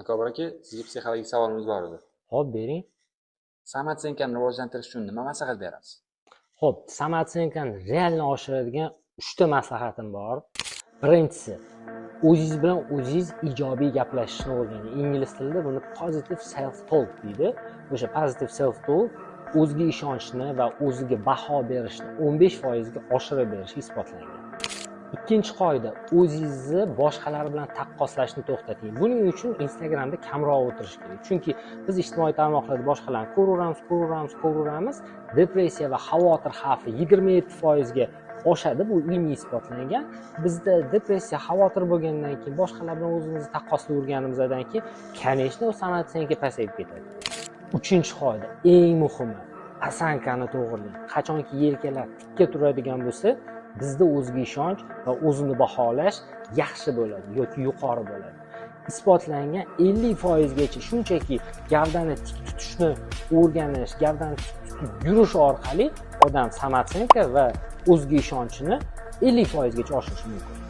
Akbar aka, sizga psixologik savolimiz bor edi. Xo'p, bering. Samotsenkani rivojlantirish uchun nima maslahat berasiz? Xo'p, samotsenkani realni oshiradigan 3 ta maslahatim bor. Birinchisi, o'zingiz bilan o'zingiz ijobiy gaplashishni o'rganing. Ingliz tilida buni positive self talk deydi. O'sha positive self talk o'ziga ishonchni va o'ziga baho berishni 15% ga oshirib berishi isbotlangan. Ikkinchi qoida, o'zingizni boshqalar bilan taqqoslashni to'xtating. Buning uchun Instagramda kamroq o'tirish kerak. Chunki biz ijtimoiy tarmoqlarda boshqalarni ko'raveramiz, depressiya va xavotir xavfi 27% ga oshadi. Bu ilmiy isbotlangan. Bizda depressiya, xavotir bo'lgandan keyin boshqalar bilan o'zimizni taqqoslayverganimizdan keyin, конечно, u samotsenka pasayib ketadi. Uchinchi qoida, eng muhimi, osankani to'g'rilang. Qachonki yelkalar tikka turadigan bo'lsa, bizda o'ziga ishonch va o'zini baholash yaxshi bo'ladi yoki yuqori bo'ladi. Isbotlangan 50% gacha shunchaki gavdani tik tutishni o'rganish, gavdani tik tutib yurish orqali odam samotsenka va o'ziga ishonchini 50% gacha oshirishi mumkin.